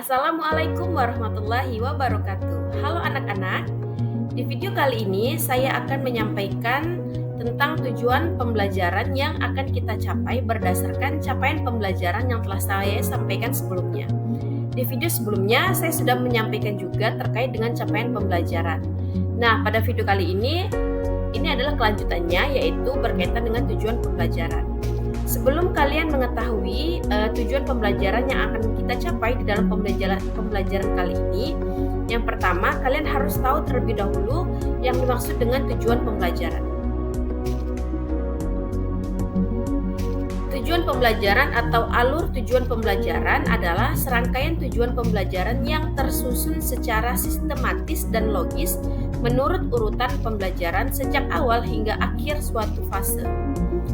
Assalamualaikum warahmatullahi wabarakatuh. Halo anak-anak. Di video kali ini saya akan menyampaikan tentang tujuan pembelajaran yang akan kita capai berdasarkan capaian pembelajaran yang telah saya sampaikan sebelumnya. Di video sebelumnya saya sudah menyampaikan juga terkait dengan capaian pembelajaran. Nah, pada video kali ini adalah kelanjutannya, yaitu berkaitan dengan tujuan pembelajaran. Sebelum kalian mengetahui tujuan pembelajaran yang akan kita capai di dalam pembelajaran kali ini, yang pertama kalian harus tahu terlebih dahulu yang dimaksud dengan tujuan pembelajaran. Tujuan pembelajaran atau alur tujuan pembelajaran adalah serangkaian tujuan pembelajaran yang tersusun secara sistematis dan logis menurut urutan pembelajaran sejak awal hingga akhir suatu fase.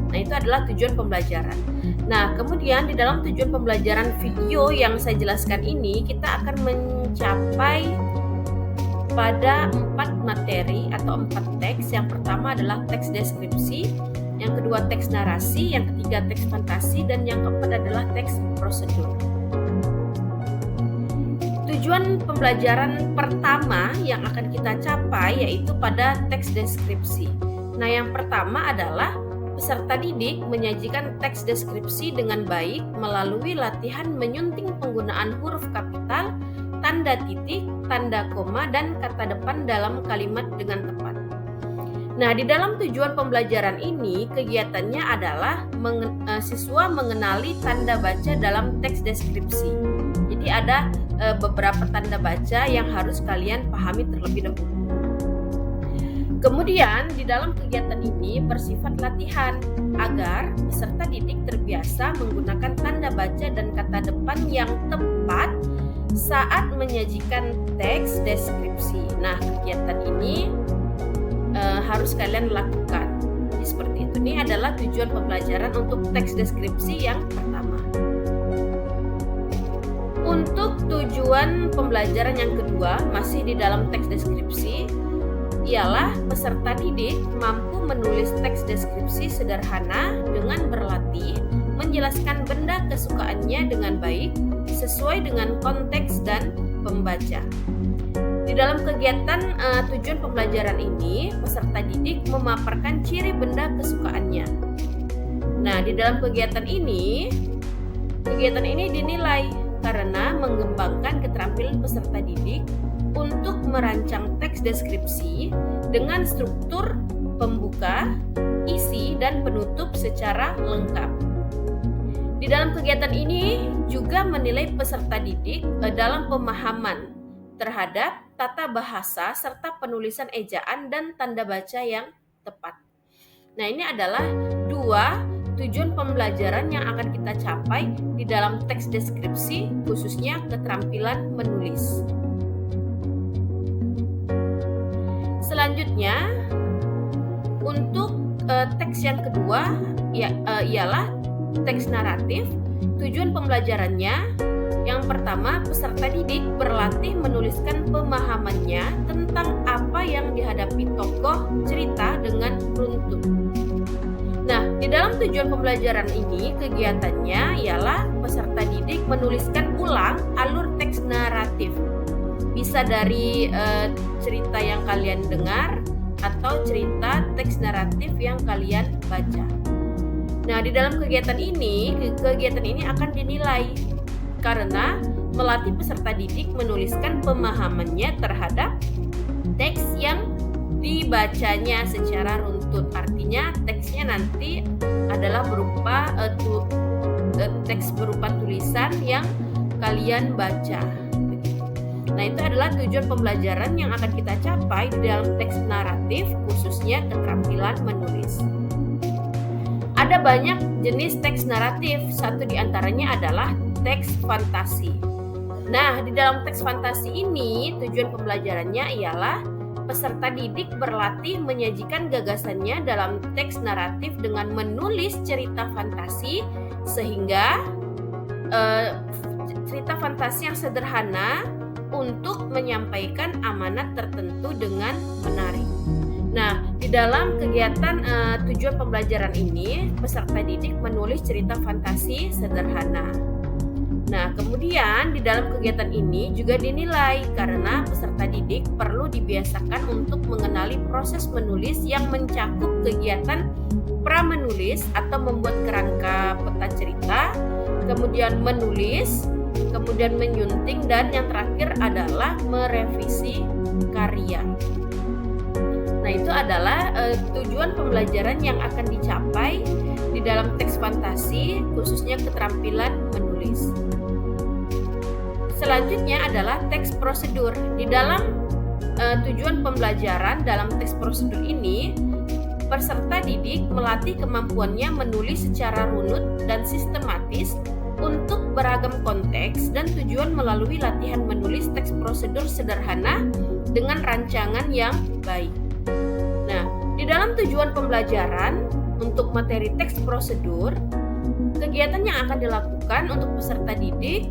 Nah, itu adalah tujuan pembelajaran. Nah, kemudian di dalam tujuan pembelajaran video yang saya jelaskan ini, kita akan mencapai pada 4 materi atau 4 teks. Yang pertama adalah teks deskripsi, yang kedua teks narasi, yang ketiga teks fantasi, dan yang keempat adalah teks prosedur. Tujuan pembelajaran pertama yang akan kita capai yaitu pada teks deskripsi. Nah, yang pertama adalah peserta didik menyajikan teks deskripsi dengan baik melalui latihan menyunting penggunaan huruf kapital, tanda titik, tanda koma, dan kata depan dalam kalimat dengan tepat. Nah, di dalam tujuan pembelajaran ini, kegiatannya adalah siswa mengenali tanda baca dalam teks deskripsi. Jadi ada beberapa tanda baca yang harus kalian pahami terlebih dahulu. Kemudian di dalam kegiatan ini bersifat latihan agar peserta didik terbiasa menggunakan tanda baca dan kata depan yang tepat saat menyajikan teks deskripsi. Nah, kegiatan ini harus kalian lakukan. Jadi seperti itu. Ini adalah tujuan pembelajaran untuk teks deskripsi yang pertama. Untuk tujuan pembelajaran yang kedua, masih di dalam teks deskripsi, ialah peserta didik mampu menulis teks deskripsi sederhana dengan berlatih menjelaskan benda kesukaannya dengan baik sesuai dengan konteks dan pembaca. Di dalam kegiatan tujuan pembelajaran ini, peserta didik memaparkan ciri benda kesukaannya. Nah, di dalam kegiatan ini dinilai karena mengembangkan keterampilan peserta didik untuk merancang teks deskripsi dengan struktur pembuka, isi, dan penutup secara lengkap. Di dalam kegiatan ini juga menilai peserta didik dalam pemahaman terhadap tata bahasa serta penulisan ejaan dan tanda baca yang tepat. Nah, ini adalah 2 tujuan pembelajaran yang akan kita capai di dalam teks deskripsi, khususnya keterampilan menulis. Selanjutnya, untuk teks yang kedua ialah teks naratif. Tujuan pembelajarannya yang pertama, peserta didik berlatih menuliskan pemahamannya tentang apa yang dihadapi tokoh cerita dengan runtut. Nah, di dalam tujuan pembelajaran ini, kegiatannya ialah peserta didik menuliskan ulang alur teks naratif. Bisa dari cerita yang kalian dengar atau cerita teks naratif yang kalian baca. Nah, di dalam kegiatan ini akan dinilai karena melatih peserta didik menuliskan pemahamannya terhadap teks yang dibacanya secara runtut. Artinya teksnya nanti adalah berupa teks berupa tulisan yang kalian baca. Nah, itu adalah tujuan pembelajaran yang akan kita capai di dalam teks naratif, khususnya keterampilan menulis. Ada banyak jenis teks naratif, satu di antaranya adalah teks fantasi. Nah, di dalam teks fantasi ini, tujuan pembelajarannya ialah peserta didik berlatih menyajikan gagasannya dalam teks naratif dengan menulis cerita fantasi sehingga cerita fantasi yang sederhana untuk menyampaikan amanat tertentu dengan menarik. Nah, di dalam kegiatan tujuan pembelajaran ini, peserta didik menulis cerita fantasi sederhana. Nah, kemudian di dalam kegiatan ini juga dinilai karena peserta didik perlu dibiasakan untuk mengenali proses menulis yang mencakup kegiatan pra-menulis atau membuat kerangka peta cerita, kemudian menulis, kemudian menyunting, dan yang terakhir adalah merevisi karya. Nah, itu adalah tujuan pembelajaran yang akan dicapai di dalam teks fantasi, khususnya keterampilan menulis. Selanjutnya adalah teks prosedur. Di dalam tujuan pembelajaran dalam teks prosedur ini, peserta didik melatih kemampuannya menulis secara runut dan sistematis untuk beragam konteks dan tujuan melalui latihan menulis teks prosedur sederhana dengan rancangan yang baik. Nah, di dalam tujuan pembelajaran untuk materi teks prosedur, kegiatan yang akan dilakukan untuk peserta didik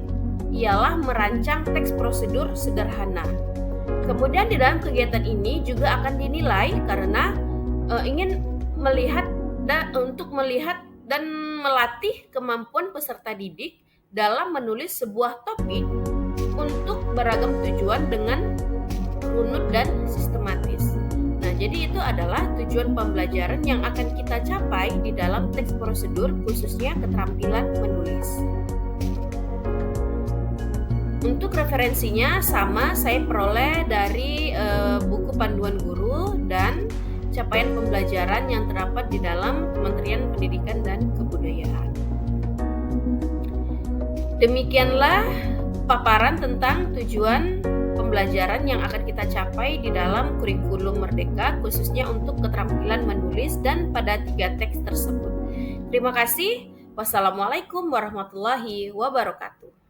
ialah merancang teks prosedur sederhana. Kemudian di dalam kegiatan ini juga akan dinilai karena ingin melihat dan melatih kemampuan peserta didik dalam menulis sebuah topik untuk beragam tujuan dengan runut dan sistematis. Nah, jadi itu adalah tujuan pembelajaran yang akan kita capai di dalam teks prosedur, khususnya keterampilan menulis. Untuk referensinya sama, saya peroleh dari buku panduan guru dan capaian pembelajaran yang terdapat di dalam Kementerian Pendidikan dan Kebudayaan. Demikianlah paparan tentang tujuan pembelajaran yang akan kita capai di dalam kurikulum Merdeka, khususnya untuk keterampilan menulis dan pada 3 teks tersebut. Terima kasih. Wassalamualaikum warahmatullahi wabarakatuh.